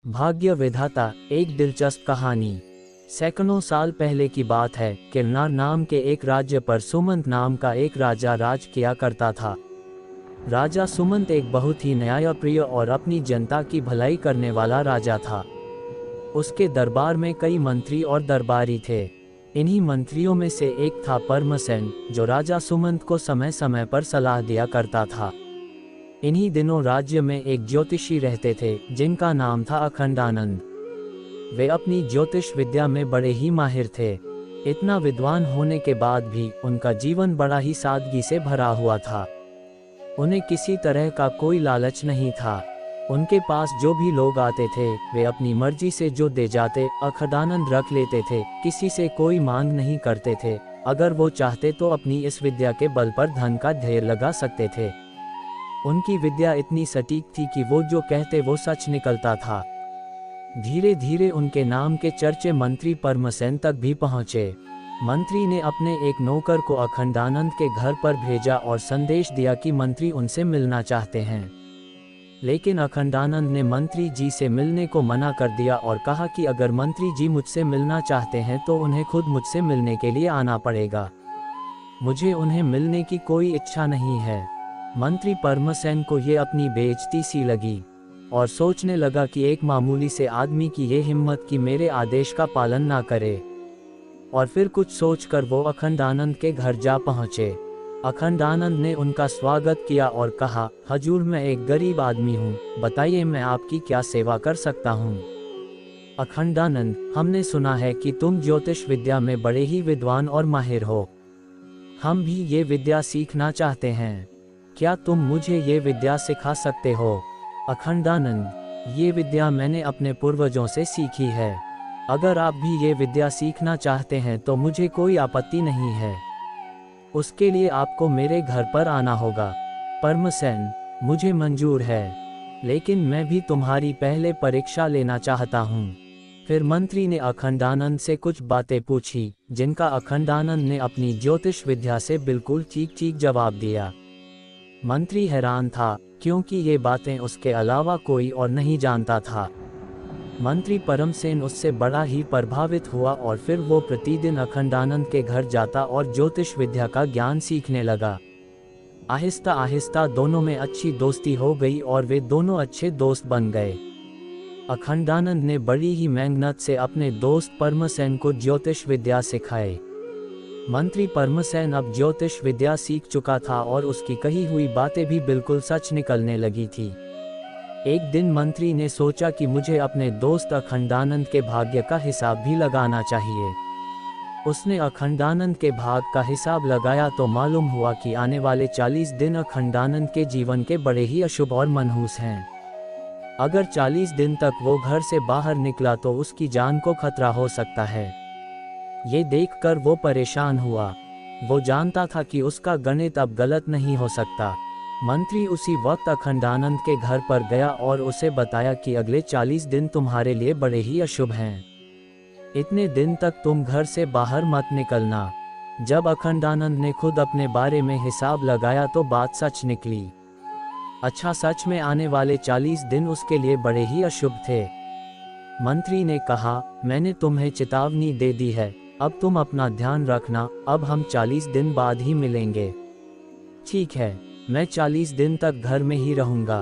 भाग्य विधाता। एक दिलचस्प कहानी। सैकड़ों साल पहले की बात है। किरनार नाम के एक राज्य पर सुमंत नाम का एक राजा राज किया करता था। राजा सुमंत एक बहुत ही न्यायप्रिय और अपनी जनता की भलाई करने वाला राजा था। उसके दरबार में कई मंत्री और दरबारी थे। इन्हीं मंत्रियों में से एक था परमसेन, जो राजा सुमंत को समय समय पर सलाह दिया करता था। इन्हीं दिनों राज्य में एक ज्योतिषी रहते थे जिनका नाम था अखंडानंद। वे अपनी ज्योतिष विद्या में बड़े ही माहिर थे। इतना विद्वान होने के बाद भी उनका जीवन बड़ा ही सादगी से भरा हुआ था। उन्हें किसी तरह का कोई लालच नहीं था। उनके पास जो भी लोग आते थे वे अपनी मर्जी से जो दे जाते अखंडानंद रख लेते थे। किसी से कोई मांग नहीं करते थे। अगर वो चाहते तो अपनी इस विद्या के बल पर धन का ढेर लगा सकते थे। उनकी विद्या इतनी सटीक थी कि वो जो कहते वो सच निकलता था। धीरे धीरे उनके नाम के चर्चे मंत्री परमसेन तक भी पहुँचे। मंत्री ने अपने एक नौकर को अखंडानंद के घर पर भेजा और संदेश दिया कि मंत्री उनसे मिलना चाहते हैं। लेकिन अखंडानंद ने मंत्री जी से मिलने को मना कर दिया और कहा कि अगर मंत्री जी मुझसे मिलना चाहते हैं तो उन्हें खुद मुझसे मिलने के लिए आना पड़ेगा। मुझे उन्हें मिलने की कोई इच्छा नहीं है। मंत्री परमसेन को ये अपनी बेइज्जती सी लगी और सोचने लगा कि एक मामूली से आदमी की ये हिम्मत कि मेरे आदेश का पालन ना करे। और फिर कुछ सोचकर वो अखंडानंद के घर जा पहुँचे। अखंडानंद ने उनका स्वागत किया और कहा, हजूर मैं एक गरीब आदमी हूँ, बताइए मैं आपकी क्या सेवा कर सकता हूँ। अखंडानंद, हमने सुना है कि तुम ज्योतिष विद्या में बड़े ही विद्वान और माहिर हो। हम भी ये विद्या सीखना चाहते हैं। क्या तुम मुझे ये विद्या सिखा सकते हो। अखंडानंद, ये विद्या मैंने अपने पूर्वजों से सीखी है। अगर आप भी ये विद्या सीखना चाहते हैं तो मुझे कोई आपत्ति नहीं है। उसके लिए आपको मेरे घर पर आना होगा। परमसेन, मुझे मंजूर है, लेकिन मैं भी तुम्हारी पहले परीक्षा लेना चाहता हूँ। फिर मंत्री ने अखंडानंद से कुछ बातें पूछी जिनका अखंडानंद ने अपनी ज्योतिष विद्या से बिल्कुल ठीक ठीक जवाब दिया। मंत्री हैरान था क्योंकि ये बातें उसके अलावा कोई और नहीं जानता था। मंत्री परमसेन उससे बड़ा ही प्रभावित हुआ और फिर वो प्रतिदिन अखंडानंद के घर जाता और ज्योतिष विद्या का ज्ञान सीखने लगा। आहिस्ता आहिस्ता दोनों में अच्छी दोस्ती हो गई और वे दोनों अच्छे दोस्त बन गए। अखंडानंद ने बड़ी ही मेहनत से अपने दोस्त परमसेन को ज्योतिष विद्या सिखाई। मंत्री परमसेन अब ज्योतिष विद्या सीख चुका था और उसकी कही हुई बातें भी बिल्कुल सच निकलने लगी थी। एक दिन मंत्री ने सोचा कि मुझे अपने दोस्त अखंडानंद के भाग्य का हिसाब भी लगाना चाहिए। उसने अखंडानंद के भाग का हिसाब लगाया तो मालूम हुआ कि आने वाले 40 दिन अखंडानंद के जीवन के बड़े ही अशुभ और मनहूस हैं। अगर 40 दिन तक वो घर से बाहर निकला तो उसकी जान को खतरा हो सकता है। ये देखकर वो परेशान हुआ। वो जानता था कि उसका गणित अब गलत नहीं हो सकता। मंत्री उसी वक्त अखंडानंद के घर पर गया और उसे बताया कि अगले 40 दिन तुम्हारे लिए बड़े ही अशुभ हैं। इतने दिन तक तुम घर से बाहर मत निकलना। जब अखंडानंद ने खुद अपने बारे में हिसाब लगाया तो बात सच निकली। अच्छा, सच में आने वाले 40 दिन उसके लिए बड़े ही अशुभ थे। मंत्री ने कहा, मैंने तुम्हें चेतावनी दे दी है, अब तुम अपना ध्यान रखना। अब हम 40 दिन बाद ही मिलेंगे। ठीक है, मैं 40 दिन तक घर में ही रहूंगा।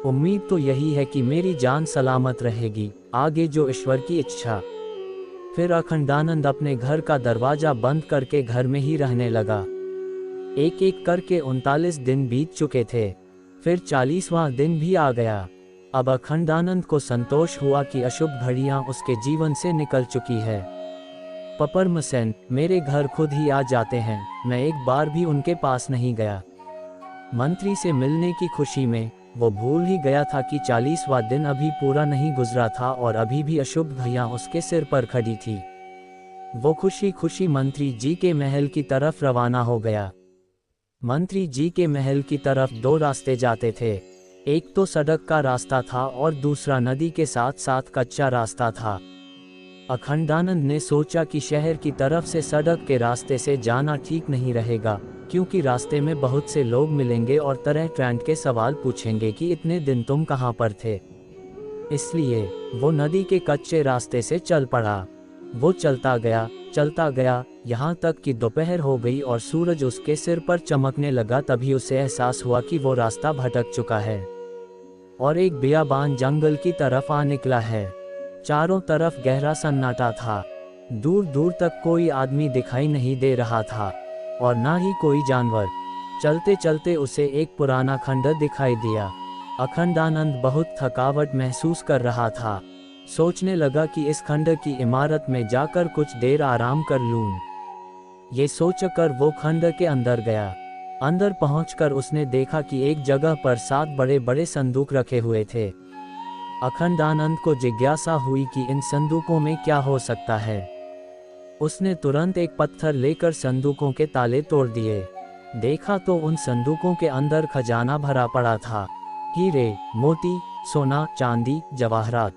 उम्मीद तो यही है कि मेरी जान सलामत रहेगी, आगे जो ईश्वर की इच्छा। फिर अखंडानंद अपने घर का दरवाजा बंद करके घर में ही रहने लगा। एक एक करके 39 दिन बीत चुके थे। फिर 40वां दिन भी आ गया। अब अखंडानंद को संतोष हुआ कि अशुभ घड़ियां उसके जीवन से निकल चुकी है। परमसेन, मेरे घर खुद ही आ जाते हैं, मैं एक बार भी उनके पास नहीं गया। मंत्री से मिलने की खुशी में वो भूल ही गया था कि 40वां दिन अभी पूरा नहीं गुजरा था और अभी भी अशुभ घड़ियां उसके सिर पर खड़ी थी। वो खुशी खुशी मंत्री जी के महल की तरफ रवाना हो गया। मंत्री जी के महल की तरफ 2 रास्ते जाते थे। एक तो सड़क का रास्ता था और दूसरा नदी के साथ साथ कच्चा रास्ता था। अखंडानंद ने सोचा कि शहर की तरफ से सड़क के रास्ते से जाना ठीक नहीं रहेगा, क्योंकि रास्ते में बहुत से लोग मिलेंगे और तरह तरह के सवाल पूछेंगे कि इतने दिन तुम कहाँ पर थे। इसलिए वो नदी के कच्चे रास्ते से चल पड़ा। वो चलता गया, यहाँ तक कि दोपहर हो गई और सूरज उसके सिर पर चमकने लगा। तभी उसे एहसास हुआ कि वो रास्ता भटक चुका है और एक बियाबान जंगल की तरफ आ निकला है। चारों तरफ गहरा सन्नाटा था। दूर दूर तक कोई आदमी दिखाई नहीं दे रहा था और ना ही कोई जानवर। चलते चलते उसे एक पुराना खंडर दिखाई दिया। अखंडानंद बहुत थकावट महसूस कर रहा था। सोचने लगा कि इस खंडर की इमारत में जाकर कुछ देर आराम कर लूं। ये सोचकर वो खंडर के अंदर गया। अंदर पहुंचकर उसने देखा कि एक जगह पर 7 बड़े बड़े संदूक रखे हुए थे। अखंडानंद को जिज्ञासा हुई कि इन संदूकों में क्या हो सकता है। उसने तुरंत एक पत्थर लेकर संदूकों के ताले तोड़ दिए। देखा तो उन संदूकों के अंदर खजाना भरा पड़ा था। हीरे, मोती, सोना, चांदी, जवाहरात।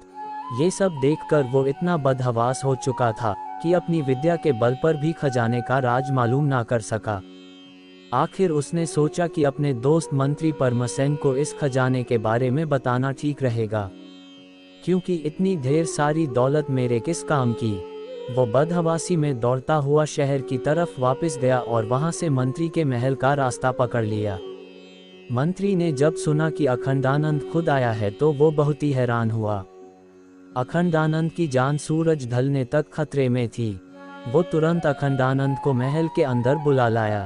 ये सब देखकर वो इतना बदहवास हो चुका था कि अपनी विद्या के बल पर भी खजाने का राज मालूम ना कर सका। आखिर उसने सोचा कि अपने दोस्त मंत्री परमसेन को इस खजाने के बारे में बताना ठीक रहेगा, क्योंकि इतनी ढेर सारी दौलत मेरे किस काम की। वो बदहवासी में दौड़ता हुआ शहर की तरफ वापस गया और वहां से मंत्री के महल का रास्ता पकड़ लिया। मंत्री ने जब सुना कि अखंडानंद खुद आया है तो वो बहुत ही हैरान हुआ। अखंडानंद की जान सूरज ढलने तक खतरे में थी। वो तुरंत अखंडानंद को महल के अंदर बुला लाया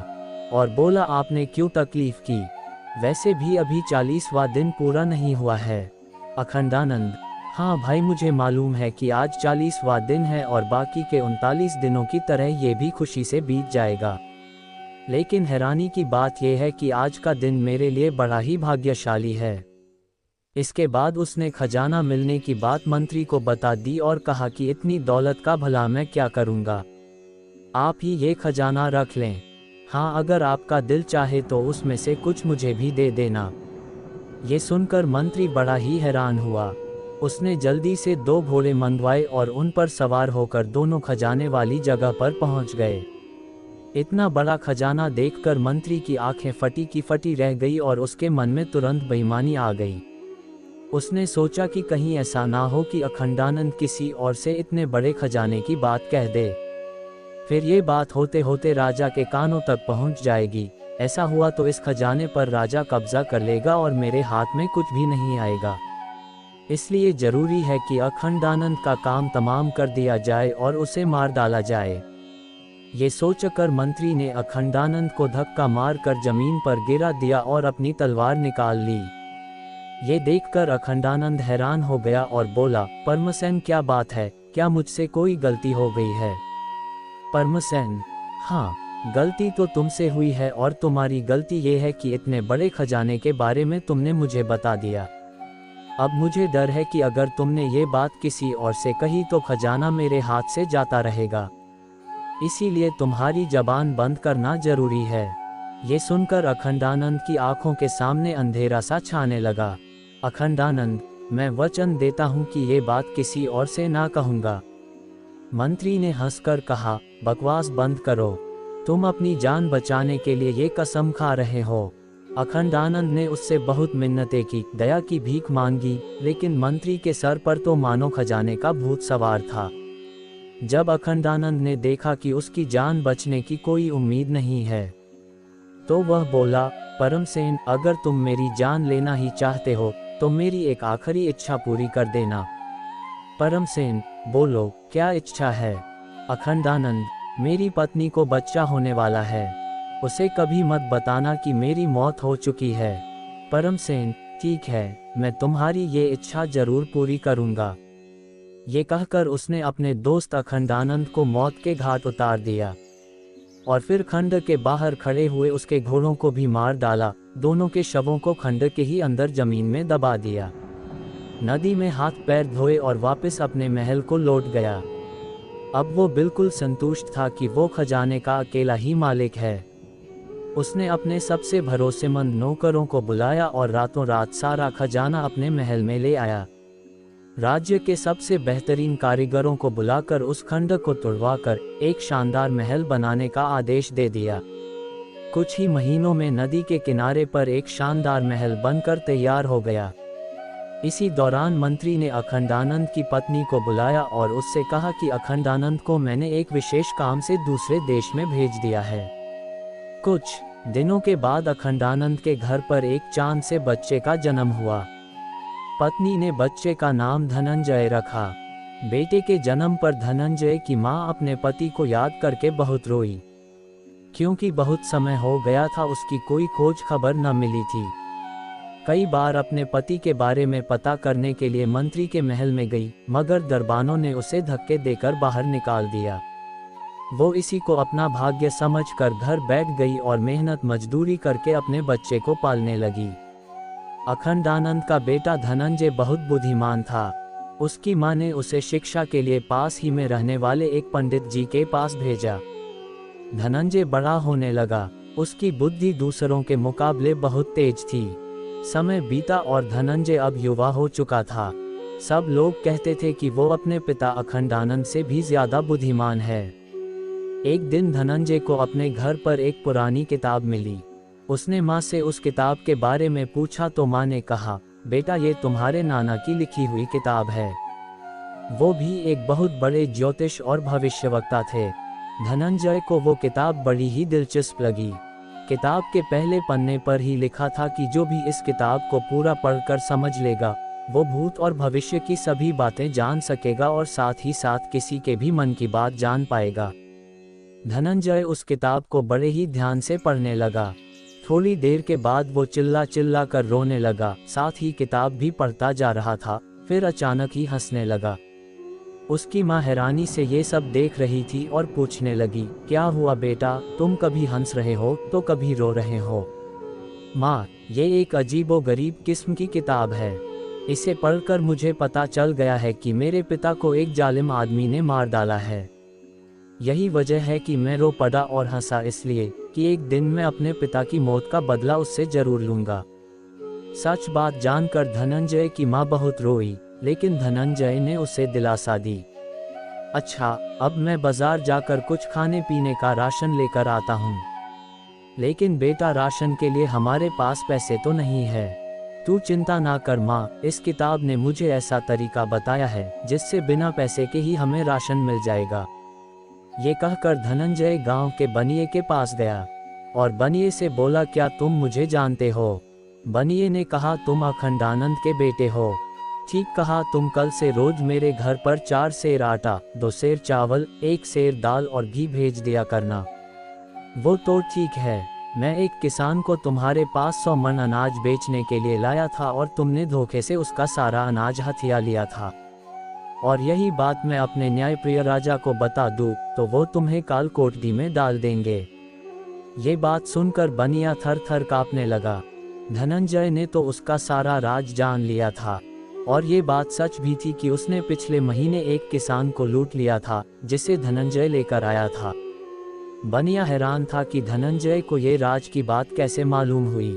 और बोला, आपने क्यों तकलीफ की? वैसे भी अभी 40वां दिन पूरा नहीं हुआ है। अखंडानंद: हाँ भाई, मुझे मालूम है कि आज 40वां दिन है और बाकी के 39 दिनों की तरह ये भी खुशी से बीत जाएगा। लेकिन हैरानी की बात यह है कि आज का दिन मेरे लिए बड़ा ही भाग्यशाली है। इसके बाद उसने खजाना मिलने की बात मंत्री को बता दी और कहा कि इतनी दौलत का भला मैं क्या करूंगा, आप ही ये खजाना रख लें। हाँ, अगर आपका दिल चाहे तो उसमें से कुछ मुझे भी दे देना। ये सुनकर मंत्री बड़ा ही हैरान हुआ। उसने जल्दी से 2 घोड़े मंगवाए और उन पर सवार होकर दोनों खजाने वाली जगह पर पहुंच गए। इतना बड़ा खजाना देखकर मंत्री की आंखें फटी की फटी रह गई और उसके मन में तुरंत बेईमानी आ गई। उसने सोचा कि कहीं ऐसा ना हो कि अखंडानंद किसी और से इतने बड़े खजाने की बात कह दे, फिर ये बात होते होते राजा के कानों तक पहुंच जाएगी। ऐसा हुआ तो इस खजाने पर राजा कब्जा कर लेगा और मेरे हाथ में कुछ भी नहीं आएगा। इसलिए जरूरी है कि अखंडानंद का काम तमाम कर दिया जाए और उसे मार डाला जाए। ये सोचकर मंत्री ने अखंडानंद को धक्का मारकर जमीन पर गिरा दिया और अपनी तलवार निकाल ली। ये देखकर अखंडानंद हैरान हो गया और बोला, परमसेन, क्या बात है? क्या मुझसे कोई गलती हो गई है? परमसेन: हाँ, गलती तो तुमसे हुई है और तुम्हारी गलती ये है कि इतने बड़े खजाने के बारे में तुमने मुझे बता दिया। अब मुझे डर है कि अगर तुमने ये बात किसी और से कही तो खजाना मेरे हाथ से जाता रहेगा। इसीलिए तुम्हारी जबान बंद करना जरूरी है। ये सुनकर अखंडानंद की आंखों के सामने अंधेरा सा छाने लगा। अखंडानंद: मैं वचन देता हूँ कि ये बात किसी और से ना कहूँगा। मंत्री ने हंसकर कहा, बकवास बंद करो, तुम अपनी जान बचाने के लिए ये कसम खा रहे हो। अखंडानंद ने उससे बहुत मिन्नतें की, दया की भीख मांगी, लेकिन मंत्री के सर पर तो मानो खजाने का भूत सवार था। जब अखंडानंद ने देखा कि उसकी जान बचने की कोई उम्मीद नहीं है तो वह बोला, परमसेन, अगर तुम मेरी जान लेना ही चाहते हो तो मेरी एक आखिरी इच्छा पूरी कर देना। परमसेन: बोलो, क्या इच्छा है? अखंडानंद: मेरी पत्नी को बच्चा होने वाला है, उसे कभी मत बताना कि मेरी मौत हो चुकी है। परमसेन: ठीक है, मैं तुम्हारी ये इच्छा जरूर पूरी करूंगा। ये कहकर उसने अपने दोस्त अखंडानंद को मौत के घाट उतार दिया और फिर खंड के बाहर खड़े हुए उसके घोड़ों को भी मार डाला। दोनों के शवों को खंड के ही अंदर जमीन में दबा दिया। नदी में हाथ पैर धोए और वापस अपने महल को लौट गया। अब वो बिल्कुल संतुष्ट था कि वो खजाने का अकेला ही मालिक है। उसने अपने सबसे भरोसेमंद नौकरों को बुलाया और रातों रात सारा खजाना अपने महल में ले आया। राज्य के सबसे बेहतरीन कारीगरों को बुलाकर उस खंड को तुड़वाकर एक शानदार महल बनाने का आदेश दे दिया। कुछ ही महीनों में नदी के किनारे पर एक शानदार महल बनकर तैयार हो गया। इसी दौरान मंत्री ने अखंडानंद की पत्नी को बुलाया और उससे कहा कि अखंडानंद को मैंने एक विशेष काम से दूसरे देश में भेज दिया है। कुछ दिनों के बाद अखंडानंद के घर पर एक चांद से बच्चे का जन्म हुआ। पत्नी ने बच्चे का नाम धनंजय रखा। बेटे के जन्म पर धनंजय की मां अपने पति को याद करके बहुत रोई, क्योंकि बहुत समय हो गया था उसकी कोई खोज खबर न मिली थी। कई बार अपने पति के बारे में पता करने के लिए मंत्री के महल में गई, मगर दरबानों ने उसे धक्के देकर बाहर निकाल दिया। वो इसी को अपना भाग्य समझकर घर बैठ गई और मेहनत मजदूरी करके अपने बच्चे को पालने लगी। अखंडानंद का बेटा धनंजय बहुत बुद्धिमान था। उसकी मां ने उसे शिक्षा के लिए पास ही में रहने वाले एक पंडित जी के पास भेजा। धनंजय बड़ा होने लगा। उसकी बुद्धि दूसरों के मुकाबले बहुत तेज थी। समय बीता और धनंजय अब युवा हो चुका था। सब लोग कहते थे कि वो अपने पिता अखंडानंद से भी ज्यादा बुद्धिमान है। एक दिन धनंजय को अपने घर पर एक पुरानी किताब मिली। उसने माँ से उस किताब के बारे में पूछा तो माँ ने कहा, बेटा ये तुम्हारे नाना की लिखी हुई किताब है। वो भी एक बहुत बड़े ज्योतिष और भविष्यवक्ता थे। धनंजय को वो किताब बड़ी ही दिलचस्प लगी। किताब के पहले पन्ने पर ही लिखा था कि जो भी इस किताब को पूरा पढ़कर समझ लेगा वो भूत और भविष्य की सभी बातें जान सकेगा और साथ ही साथ किसी के भी मन की बात जान पाएगा। धनंजय उस किताब को बड़े ही ध्यान से पढ़ने लगा। थोड़ी देर के बाद वो चिल्ला चिल्ला कर रोने लगा, साथ ही किताब भी पढ़ता जा रहा था। फिर अचानक ही हंसने लगा। उसकी माँ हैरानी से ये सब देख रही थी और पूछने लगी, क्या हुआ बेटा, तुम कभी हंस रहे हो तो कभी रो रहे हो? माँ, ये एक अजीबोगरीब किस्म की किताब है। इसे पढ़कर मुझे पता चल गया है कि मेरे पिता को एक जालिम आदमी ने मार डाला है। यही वजह है कि मैं रो पड़ा और हंसा, इसलिए कि एक दिन मैं अपने पिता की मौत का बदला उससे जरूर लूंगा। सच बात जानकर धनंजय की माँ बहुत रोई, लेकिन धनंजय ने उसे दिलासा दी। अच्छा, अब मैं बाजार जाकर कुछ खाने पीने का राशन लेकर आता हूँ। लेकिन बेटा, राशन के लिए हमारे पास पैसे तो नहीं है। तू चिंता ना कर माँ, इस किताब ने मुझे ऐसा तरीका बताया है जिससे बिना पैसे के ही हमें राशन मिल जाएगा। ये कहकर धनंजय गांव के बनिए के पास गया और बनिए से बोला, क्या तुम मुझे जानते हो? बनिए ने कहा, तुम अखंडानंद के बेटे हो। ठीक कहा, तुम कल से रोज मेरे घर पर 4 सेर आटा, 2 सेर चावल, 1 सेर दाल और घी भेज दिया करना। वो तो ठीक है, मैं एक किसान को तुम्हारे पास 100 मन अनाज बेचने के लिए लाया था और तुमने धोखे से उसका सारा अनाज हथिया लिया था। और यही बात मैं अपने न्यायप्रिय राजा को बता दूं तो वो तुम्हें काल कोठरी में डाल देंगे। ये बात सुनकर बनिया थर थर कांपने लगा। धनंजय ने तो उसका सारा राज जान लिया था और ये बात सच भी थी कि उसने पिछले महीने एक किसान को लूट लिया था जिसे धनंजय लेकर आया था। बनिया हैरान था कि धनंजय को ये राज की बात कैसे मालूम हुई।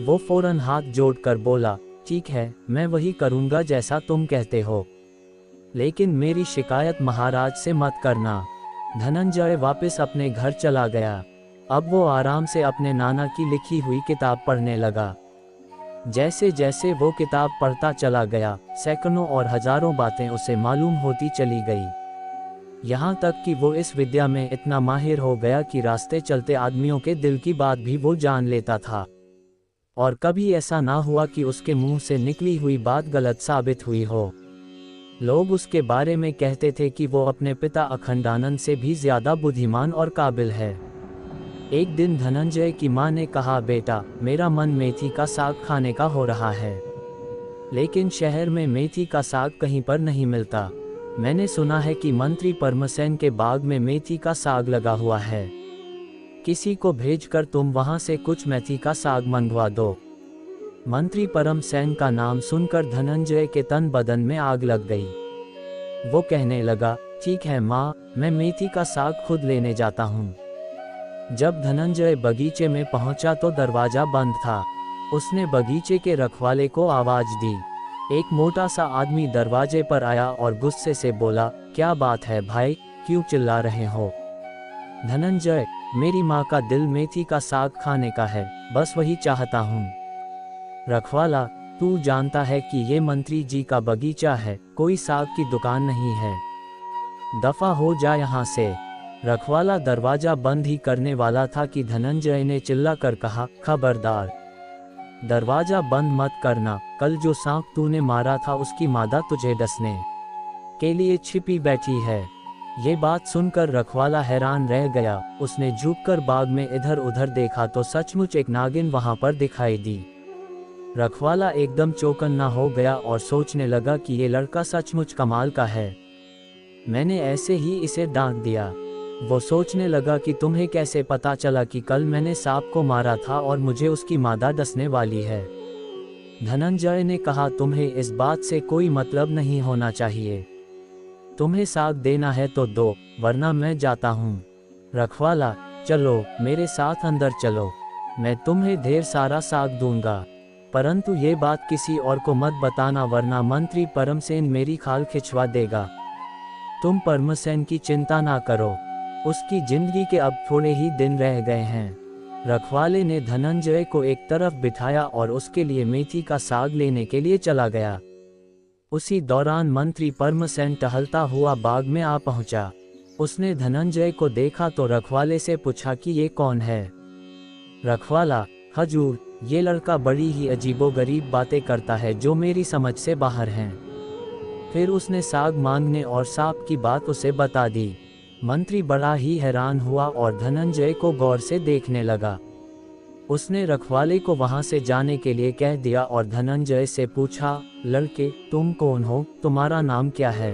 वो फौरन हाथ जोड़कर बोला, ठीक है, मैं वही करूंगा जैसा तुम कहते हो, लेकिन मेरी शिकायत महाराज से मत करना। धनंजय वापस अपने घर चला गया। अब वो आराम से अपने नाना की लिखी हुई किताब पढ़ने लगा। जैसे जैसे वो किताब पढ़ता चला गया, सैकड़ों और हजारों बातें उसे मालूम होती चली गई। यहाँ तक कि वो इस विद्या में इतना माहिर हो गया कि रास्ते चलते आदमियों के दिल की बात भी वो जान लेता था। और कभी ऐसा ना हुआ कि उसके मुंह से निकली हुई बात गलत साबित हुई हो। लोग उसके बारे में कहते थे कि वो अपने पिता अखंडानंद से भी ज्यादा बुद्धिमान और काबिल है। एक दिन धनंजय की मां ने कहा, बेटा, मेरा मन मेथी का साग खाने का हो रहा है, लेकिन शहर में मेथी का साग कहीं पर नहीं मिलता। मैंने सुना है कि मंत्री परमसेन के बाग में मेथी का साग लगा हुआ है। किसी को भेजकर तुम वहां से कुछ मेथी का साग मंगवा दो। मंत्री परमसेन का नाम सुनकर धनंजय के तन बदन में आग लग गई। वो कहने लगा, ठीक है माँ, मैं मेथी का साग खुद लेने जाता हूँ। जब धनंजय बगीचे में पहुंचा तो दरवाजा बंद था। उसने बगीचे के रखवाले को आवाज दी। एक मोटा सा आदमी दरवाजे पर आया और गुस्से से बोला, क्या बात है भाई, क्यों चिल्ला रहे हो? धनंजय, मेरी माँ का दिल मेथी का साग खाने का है, बस वही चाहता हूँ। रखवाला, तू जानता है कि ये मंत्री जी का बगीचा है, कोई साग की दुकान नहीं है। दफा हो जा यहाँ से। रखवाला दरवाजा बंद ही करने वाला था कि धनंजय ने चिल्लाकर कहा, खबरदार, दरवाजा बंद मत करना, कल जो सांप तूने मारा था उसकी मादा तुझे डसने के लिए छिपी बैठी है। ये बात सुनकर रखवाला हैरान रह गया। उसने झुककर बाग में इधर उधर देखा तो सचमुच एक नागिन वहां पर दिखाई दी। रखवाला एकदम चौकन्ना हो गया और सोचने लगा कि ये लड़का सचमुच कमाल का है, मैंने ऐसे ही इसे डांट दिया। वो सोचने लगा कि तुम्हें कैसे पता चला कि कल मैंने सांप को मारा था और मुझे उसकी मादा डसने वाली है। धनंजय ने कहा, तुम्हें इस बात से कोई मतलब नहीं होना चाहिए, तुम्हें साग देना है तो दो, वरना मैं जाता हूँ। रखवाला, चलो मेरे साथ अंदर चलो, मैं तुम्हें ढेर सारा साग दूंगा, परंतु ये बात किसी और को मत बताना वरना मंत्री परमसेन मेरी खाल खिंचवा देगा। तुम परमसेन की चिंता ना करो, उसकी जिंदगी के अब थोड़े ही दिन रह गए हैं। रखवाले ने धनंजय को एक तरफ बिठाया और उसके लिए मेथी का साग लेने के लिए चला गया। उसी दौरान मंत्री परमसेन टहलता हुआ बाग में आ पहुंचा। उसने धनंजय को देखा तो रखवाले से पूछा कि ये कौन है। रखवाला, हजूर, ये लड़का बड़ी ही अजीबोगरीब बातें करता है जो मेरी समझ से बाहर हैं। फिर उसने साग मांगने और सांप की बात उसे बता दी। मंत्री बड़ा ही हैरान हुआ और धनंजय को गौर से देखने लगा। उसने रखवाले को वहां से जाने के लिए कह दिया और धनंजय से पूछा, लड़के, तुम कौन हो, तुम्हारा नाम क्या है?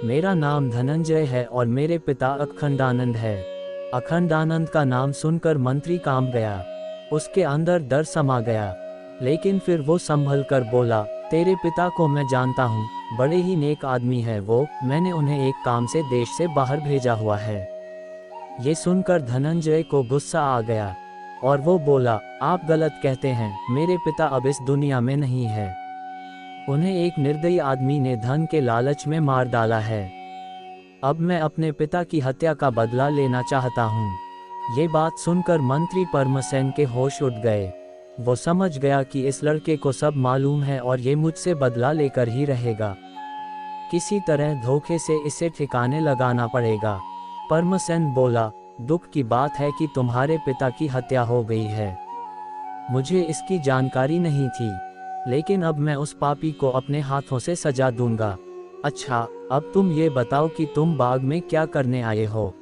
मेरा नाम धनंजय है और मेरे पिता अखंडानंद है। अखंडानंद का नाम सुनकर मंत्री कांप गया, उसके अंदर डर समा गया, लेकिन फिर वो संभल कर बोला, तेरे पिता को मैं जानता हूँ, बड़े ही नेक आदमी है वो, मैंने उन्हें एक काम से देश से बाहर भेजा हुआ है। ये सुनकर धनंजय को गुस्सा आ गया और वो बोला, आप गलत कहते हैं, मेरे पिता अब इस दुनिया में नहीं है, उन्हें एक निर्दयी आदमी ने धन के लालच में मार डाला है। अब मैं अपने पिता की हत्या का बदला लेना चाहता हूँ। ये बात सुनकर मंत्री परमसेन के होश उड़ गए। वो समझ गया कि इस लड़के को सब मालूम है और ये मुझसे बदला लेकर ही रहेगा, किसी तरह धोखे से इसे ठिकाने लगाना पड़ेगा। परमसेन बोला, दुख की बात है कि तुम्हारे पिता की हत्या हो गई है, मुझे इसकी जानकारी नहीं थी, लेकिन अब मैं उस पापी को अपने हाथों से सजा दूंगा। अच्छा, अब तुम ये बताओ कि तुम बाग में क्या करने आए हो?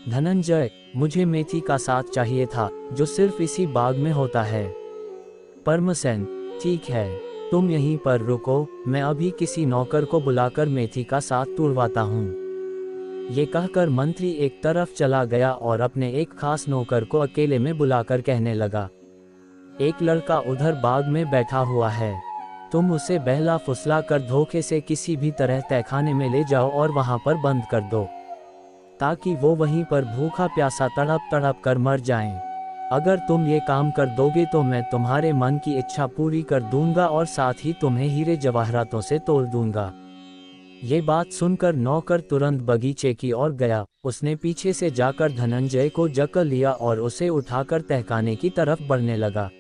धनंजय, मुझे मेथी का साग चाहिए था जो सिर्फ इसी बाग में होता है। परमसेन, ठीक है, तुम यहीं पर रुको, मैं अभी किसी नौकर को बुलाकर मेथी का साग तुड़वाता हूँ। ये कहकर मंत्री एक तरफ चला गया और अपने एक खास नौकर को अकेले में बुलाकर कहने लगा, एक लड़का उधर बाग में बैठा हुआ है, तुम उसे बहला फुसला कर धोखे से किसी भी तरह तहखाने में ले जाओ और वहां पर बंद कर दो, ताकि वो वहीं पर भूखा प्यासा तड़प तड़प कर मर जाएं। अगर तुम ये काम कर दोगे तो मैं तुम्हारे मन की इच्छा पूरी कर दूंगा और साथ ही तुम्हें हीरे जवाहरातों से तोल दूंगा। ये बात सुनकर नौकर तुरंत बगीचे की ओर गया। उसने पीछे से जाकर धनंजय को जकड़ लिया और उसे उठाकर तहखाने की तरफ बढ़ने लगा।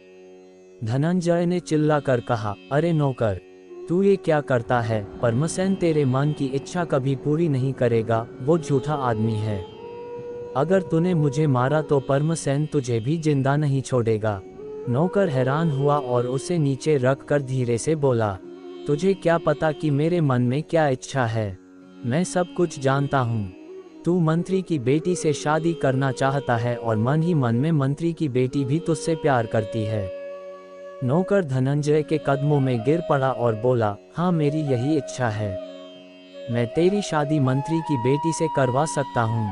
धनंजय ने चिल्लाकर कहा, अरे नौकर, तू ये क्या करता है? परमसेन तेरे मन की इच्छा कभी पूरी नहीं करेगा, वो झूठा आदमी है। अगर तूने मुझे मारा तो परमसेन तुझे भी जिंदा नहीं छोड़ेगा। नौकर हैरान हुआ और उसे नीचे रख कर धीरे से बोला, तुझे क्या पता कि मेरे मन में क्या इच्छा है? मैं सब कुछ जानता हूँ। तू मंत्री की बेटी से शादी करना चाहता है और मन ही मन में मंत्री की बेटी भी तुझसे प्यार करती है। नौकर धनंजय के कदमों में गिर पड़ा और बोला, हाँ, मेरी यही इच्छा है, मैं तेरी शादी मंत्री की बेटी से करवा सकता हूँ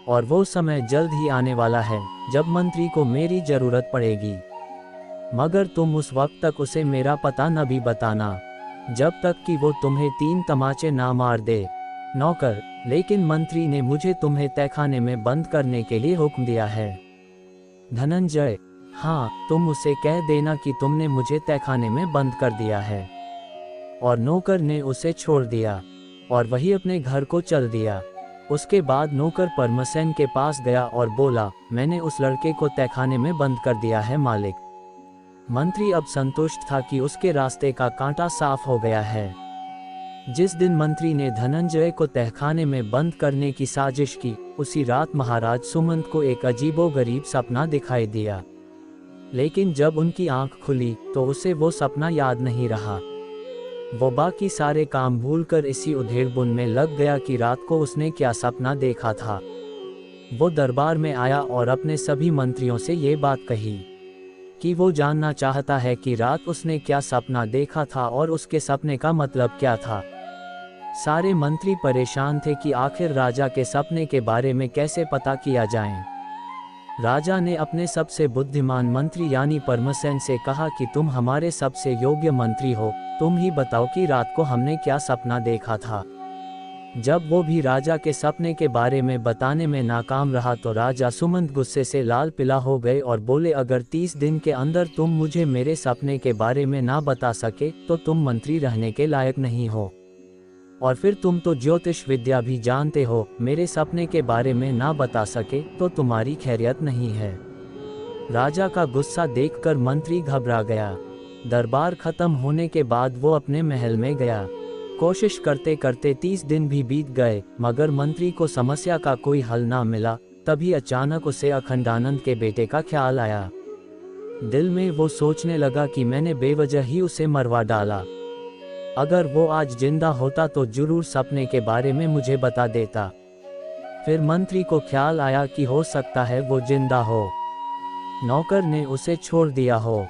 और वो समय जल्द ही आने वाला है जब मंत्री को मेरी जरूरत पड़ेगी, मगर तुम उस वक्त तक उसे मेरा पता न भी बताना, जब तक कि वो तुम्हें 3 तमाचे ना मार दे। नौकर, लेकिन मंत्री ने मुझे तुम्हें तहखाने में बंद करने के लिए हुक्म दिया है। धनंजय, हाँ, तुम उसे कह देना कि तुमने मुझे तहखाने में बंद कर दिया है। और नौकर ने उसे छोड़ दिया और वही अपने घर को चल दिया। उसके बाद नौकर परमसेन के पास गया और बोला, मैंने उस लड़के को तहखाने में बंद कर दिया है मालिक। मंत्री अब संतुष्ट था कि उसके रास्ते का कांटा साफ हो गया है। जिस दिन मंत्री ने धनंजय को तहखाने में बंद करने की साजिश की, उसी रात महाराज सुमंत को एक अजीबोगरीब सपना दिखाई दिया। लेकिन जब उनकी आंख खुली तो उसे वो सपना याद नहीं रहा। वो बाकी सारे काम भूलकर इसी उधेड़बुन में लग गया कि रात को उसने क्या सपना देखा था। वो दरबार में आया और अपने सभी मंत्रियों से ये बात कही कि वो जानना चाहता है कि रात उसने क्या सपना देखा था और उसके सपने का मतलब क्या था। सारे मंत्री परेशान थे कि आखिर राजा के सपने के बारे में कैसे पता किया जाए। राजा ने अपने सबसे बुद्धिमान मंत्री यानी परमसेन से कहा कि तुम हमारे सबसे योग्य मंत्री हो, तुम ही बताओ कि रात को हमने क्या सपना देखा था। जब वो भी राजा के सपने के बारे में बताने में नाकाम रहा तो राजा सुमंत गुस्से से लाल पीला हो गए और बोले, अगर 30 दिन के अंदर तुम मुझे मेरे सपने के बारे में ना बता सके तो तुम मंत्री रहने के लायक नहीं हो। और फिर तुम तो ज्योतिष विद्या भी जानते हो, मेरे सपने के बारे में ना बता सके तो तुम्हारी खैरियत नहीं है। राजा का गुस्सा देखकर मंत्री घबरा गया। दरबार खत्म होने के बाद वो अपने महल में गया। कोशिश करते करते 30 दिन भी बीत गए, मगर मंत्री को समस्या का कोई हल ना मिला। तभी अचानक उसे अखंडानंद के बेटे का ख्याल आया। दिल में वो सोचने लगा कि मैंने बेवजह ही उसे मरवा डाला। अगर वो आज जिंदा होता तो जरूर सपने के बारे में मुझे बता देता। फिर मंत्री को ख्याल आया कि हो सकता है वो जिंदा हो, नौकर ने उसे छोड़ दिया हो।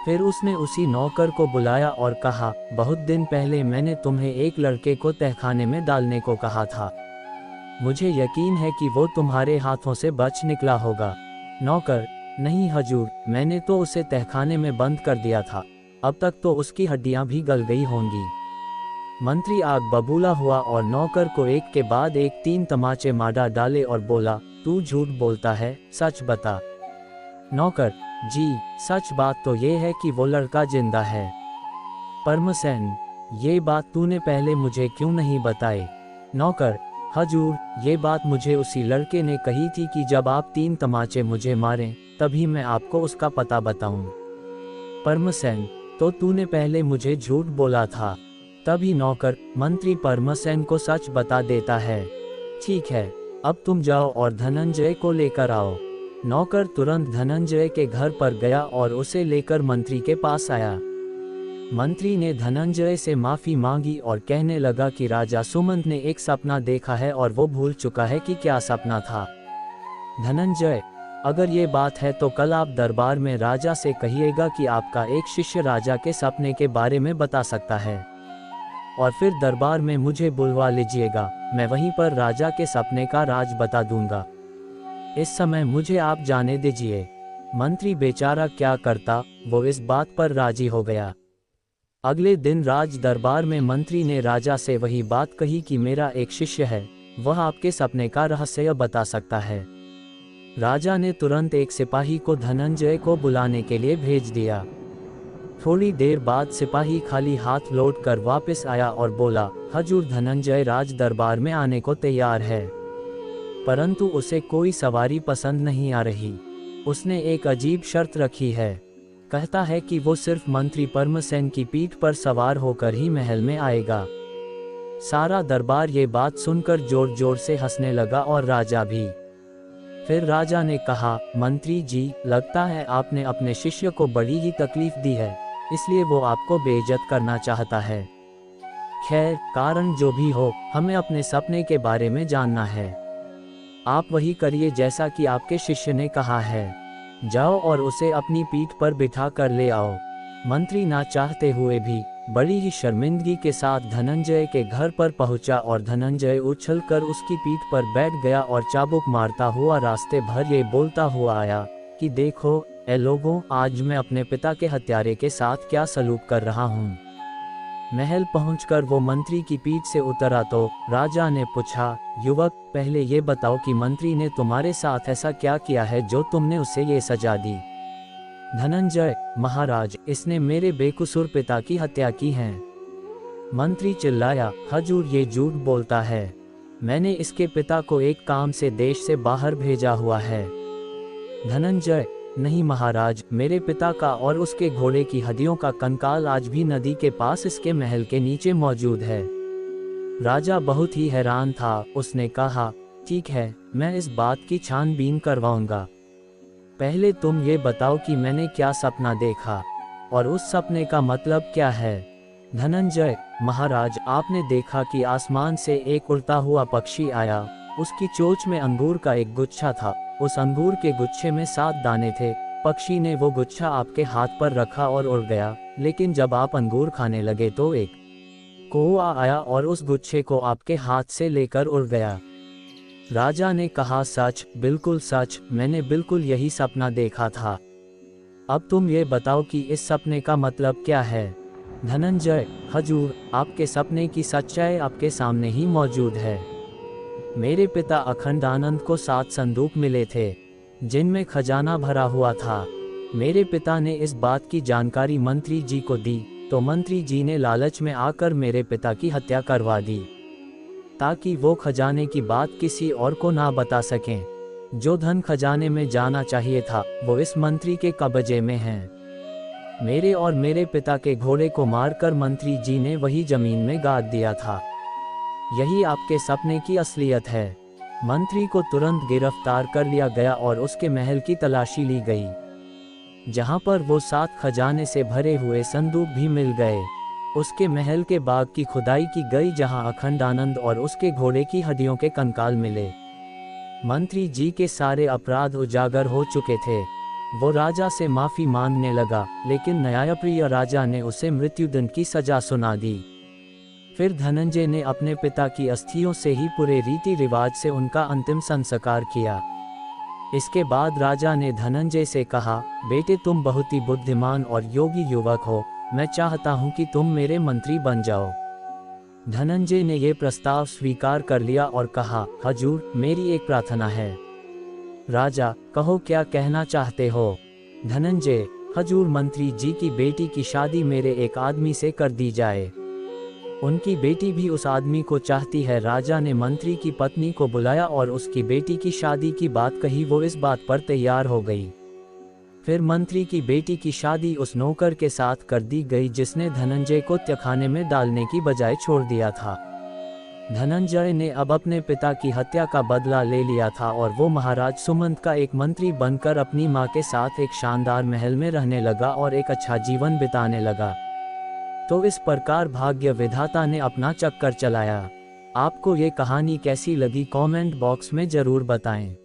फिर उसने उसी नौकर को बुलाया और कहा, बहुत दिन पहले मैंने तुम्हें एक लड़के को तहखाने में डालने को कहा था। मुझे यकीन है कि वो तुम्हारे हाथों से बच निकला होगा। नौकर, नहीं हजूर, मैंने तो उसे तहखाने में बंद कर दिया था। अब तक तो उसकी हड्डियां भी गल गई होंगी। मंत्री आग बबूला हुआ और नौकर को एक के बाद एक 3 तमाचे मारा डाले और बोला, तू झूठ बोलता है, सच बता। नौकर, जी, सच बात तो ये है कि वो लड़का जिंदा है। परमसेन, ये बात तूने पहले मुझे क्यों नहीं बताई? नौकर, हजूर, ये बात मुझे उसी लड़के ने कही थी कि जब आप 3 तमाचे मुझे मारें तभी मैं आपको उसका पता बताऊं। परमसेन, तो तूने पहले मुझे झूठ बोला था। तभी नौकर मंत्री परमसेन को सच बता देता है। ठीक है, अब तुम जाओ और धनंजय को लेकर आओ। नौकर तुरंत धनंजय के घर पर गया और उसे लेकर मंत्री के पास आया। मंत्री ने धनंजय से माफी मांगी और कहने लगा कि राजा सुमंत ने एक सपना देखा है और वो भूल चुका है कि क्या सपना था। धनंजय, अगर ये बात है तो कल आप दरबार में राजा से कहिएगा कि आपका एक शिष्य राजा के सपने के बारे में बता सकता है, और फिर दरबार में मुझे बुलवा लीजिएगा। मैं वहीं पर राजा के सपने का राज बता दूंगा। इस समय मुझे आप जाने दीजिए। मंत्री बेचारा क्या करता, वो इस बात पर राजी हो गया। अगले दिन राज दरबार में मंत्री ने राजा से वही बात कही कि मेरा एक शिष्य है, वह आपके सपने का रहस्य बता सकता है। राजा ने तुरंत एक सिपाही को धनंजय को बुलाने के लिए भेज दिया। थोड़ी देर बाद सिपाही खाली हाथ लौटकर वापस आया और बोला, हजूर, धनंजय राज दरबार में आने को तैयार है, परंतु उसे कोई सवारी पसंद नहीं आ रही। उसने एक अजीब शर्त रखी है। कहता है कि वो सिर्फ मंत्री परमसेन की पीठ पर सवार होकर ही महल में आएगा। सारा दरबार ये बात सुनकर जोर जोर से हंसने लगा और राजा भी। फिर राजा ने कहा, मंत्री जी, लगता है आपने अपने शिष्य को बड़ी ही तकलीफ दी है, इसलिए वो आपको बेइज्जत करना चाहता है। खैर, कारण जो भी हो, हमें अपने सपने के बारे में जानना है। आप वही करिए जैसा कि आपके शिष्य ने कहा है। जाओ और उसे अपनी पीठ पर बिठा कर ले आओ। मंत्री ना चाहते हुए भी बड़ी ही शर्मिंदगी के साथ धनंजय के घर पर पहुंचा और धनंजय उछलकर उसकी पीठ पर बैठ गया और चाबुक मारता हुआ रास्ते भर ये बोलता हुआ आया कि देखो ए लोगों, आज मैं अपने पिता के हत्यारे के साथ क्या सलूक कर रहा हूँ। महल पहुंचकर वो मंत्री की पीठ से उतरा तो राजा ने पूछा, युवक, पहले ये बताओ कि मंत्री ने तुम्हारे साथ ऐसा क्या किया है जो तुमने उसे ये सजा दी? धनंजय, महाराज, इसने मेरे बेकसूर पिता की हत्या की है। मंत्री चिल्लाया, हजूर, ये झूठ बोलता है। मैंने इसके पिता को एक काम से देश से बाहर भेजा हुआ है। धनंजय, नहीं महाराज, मेरे पिता का और उसके घोड़े की हड्डियों का कंकाल आज भी नदी के पास इसके महल के नीचे मौजूद है। राजा बहुत ही हैरान था। उसने कहा, ठीक है, मैं इस बात की छानबीन करवाऊंगा। पहले तुम ये बताओ कि मैंने क्या सपना देखा और उस सपने का मतलब क्या है। धनंजय, महाराज, आपने देखा कि आसमान से एक उड़ता हुआ पक्षी आया। उसकी चोंच में अंगूर का एक गुच्छा था। उस अंगूर के गुच्छे में 7 दाने थे। पक्षी ने वो गुच्छा आपके हाथ पर रखा और उड़ गया, लेकिन जब आप अंगूर खाने लगे तो एक कौवा आया और उस गुच्छे को आपके हाथ से लेकर उड़ गया। राजा ने कहा, सच, बिल्कुल सच, मैंने बिल्कुल यही सपना देखा था। अब तुम ये बताओ कि इस सपने का मतलब क्या है। धनंजय, हजूर, आपके सपने की सच्चाई आपके सामने ही मौजूद है। मेरे पिता अखंडानंद को 7 संदूक मिले थे, जिनमें खजाना भरा हुआ था। मेरे पिता ने इस बात की जानकारी मंत्री जी को दी, तो मंत्री जी ने लालच में आकर मेरे पिता की हत्या करवा दी, ताकि वो खजाने की बात किसी और को ना बता सकें। जो धन खजाने में जाना चाहिए था, वो इस मंत्री के कब्जे में है। मेरे और मेरे पिता के घोड़े को मारकर मंत्री जी ने वही जमीन में गाड़ दिया था। यही आपके सपने की असलियत है। मंत्री को तुरंत गिरफ्तार कर लिया गया और उसके महल की तलाशी ली गई, जहां पर वो 7 खजाने से भरे हुए संदूक भी मिल गए। उसके महल के बाग की खुदाई की गई, जहां अखंडानंद और उसके घोड़े की हड्डियों के कंकाल मिले। मंत्री जी के सारे अपराध उजागर हो चुके थे। वो राजा से माफी मांगने लगा, लेकिन न्यायप्रिय राजा ने उसे मृत्युदंड की सजा सुना दी। फिर धनंजय ने अपने पिता की अस्थियों से ही पूरे रीति रिवाज से उनका अंतिम संस्कार किया। इसके बाद राजा ने धनंजय से कहा, बेटे, तुम बहुत ही बुद्धिमान और योगी युवक हो। मैं चाहता हूं कि तुम मेरे मंत्री बन जाओ। धनंजय ने यह प्रस्ताव स्वीकार कर लिया और कहा, हजूर, मेरी एक प्रार्थना है। राजा, कहो, क्या कहना चाहते हो। धनंजय, हजूर, मंत्री जी की बेटी की शादी मेरे एक आदमी से कर दी जाए। उनकी बेटी भी उस आदमी को चाहती है। राजा ने मंत्री की पत्नी को बुलाया और उसकी बेटी की शादी की बात कही। वो इस बात पर तैयार हो गई। फिर मंत्री की बेटी की शादी उस नौकर के साथ कर दी गई, जिसने धनंजय को तहखाने में डालने की बजाय छोड़ दिया था। धनंजय ने अब अपने पिता की हत्या का बदला ले लिया था और वो महाराज सुमंत का एक मंत्री बनकर अपनी मां के साथ एक शानदार महल में रहने लगा और एक अच्छा जीवन बिताने लगा। तो इस प्रकार भाग्य विधाता ने अपना चक्कर चलाया। आपको ये कहानी कैसी लगी, कमेंट बॉक्स में जरूर बताएं।